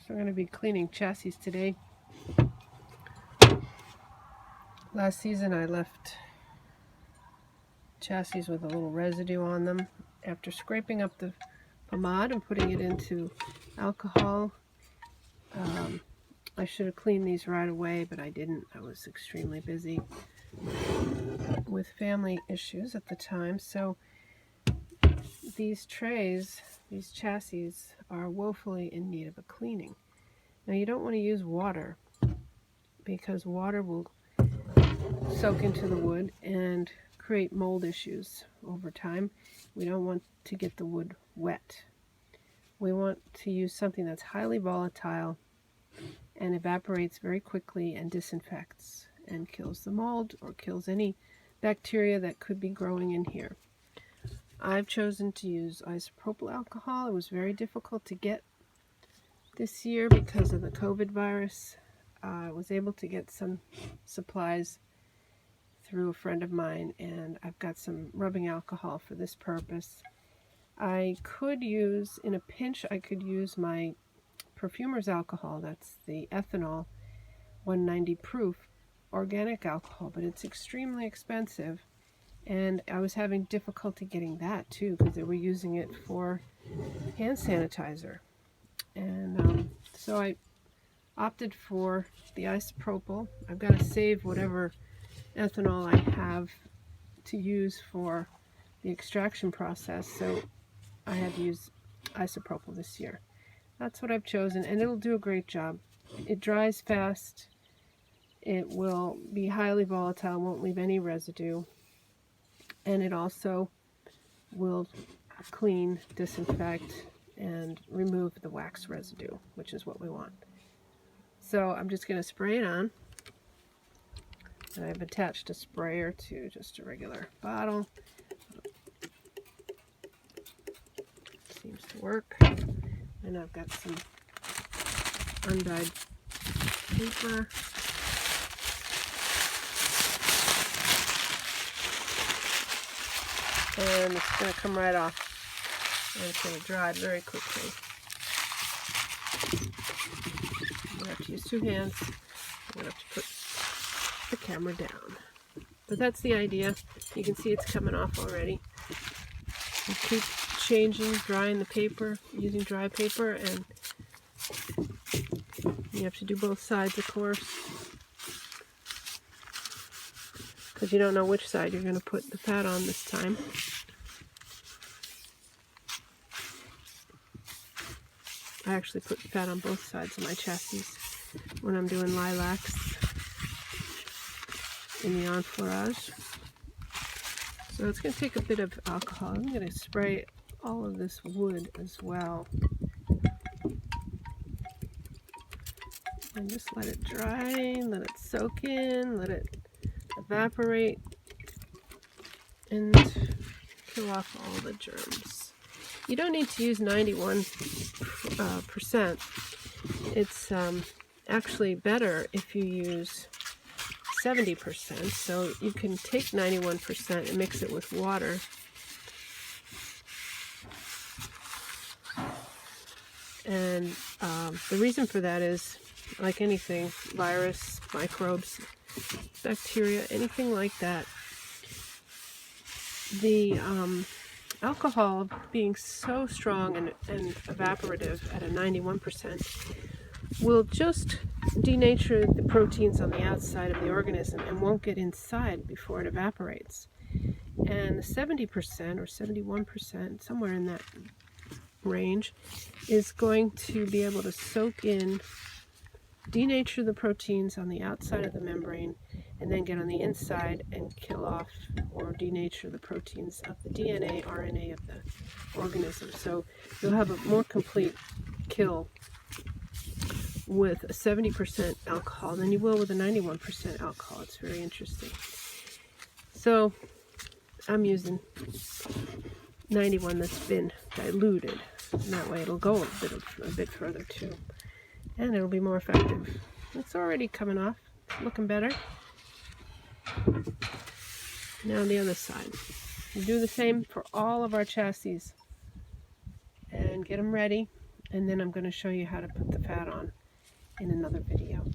So I'm going to be cleaning chassis today. Last season I left chassis with a little residue on them. After scraping up the pomade and putting it into alcohol, I should have cleaned these right away, but I didn't. I was extremely busy with family issues at the time. So these trays, these chassis, are woefully in need of a cleaning. Now you don't want to use water because water will soak into the wood and create mold issues over time. We don't want to get the wood wet. We want to use something that's highly volatile and evaporates very quickly and disinfects and kills the mold or kills any bacteria that could be growing in here. I've chosen to use isopropyl alcohol. It was very difficult to get this year because of the COVID virus. I was able to get some supplies through a friend of mine, and I've got some rubbing alcohol for this purpose. I could use, in a pinch, I could use my perfumer's alcohol. That's the ethanol 190 proof organic alcohol, but it's extremely expensive, and I was having difficulty getting that too because they were using it for hand sanitizer. And so I opted for the isopropyl. I've got to save whatever ethanol I have to use for the extraction process, so I had to use isopropyl this year. That's what I've chosen, and it'll do a great job. It dries fast, it will be highly volatile, won't leave any residue, and it also will clean, disinfect, and remove the wax residue, which is what we want. So I'm just going to spray it on. And I've attached a sprayer to just a regular bottle. Seems to work. And I've got some undyed paper. And it's going to come right off. And it's going to dry very quickly. You have to use two hands. I'm going to have to put the camera down. But that's the idea. You can see it's coming off already. You keep changing, drying the paper, using dry paper, and you have to do both sides, of course, because you don't know which side you're going to put the fat on this time. I actually put fat on both sides of my chassis when I'm doing lilacs in the Enfleurage. So it's going to take a bit of alcohol. I'm going to spray all of this wood as well. And just let it dry, let it soak in, let it evaporate, and kill off all the germs. You don't need to use 91%. It's actually better if you use 70%, so you can take 91% and mix it with water. And the reason for that is, like anything, virus, microbes, bacteria, anything like that, the alcohol being so strong and evaporative at a 91% will just denature the proteins on the outside of the organism and won't get inside before it evaporates. And the 70% or 71%, somewhere in that range, is going to be able to soak in, denature the proteins on the outside of the membrane, and then get on the inside and kill off or denature the proteins of the DNA, RNA of the organism. So you'll have a more complete kill with a 70% alcohol than you will with a 91% alcohol. It's very interesting. So I'm using 91 that's been diluted, and that way it'll go a bit further too, and it'll be more effective. It's already coming off, looking better. Now the other side. We do the same for all of our chassis and get them ready, And then I'm going to show you how to put the fat on in another video.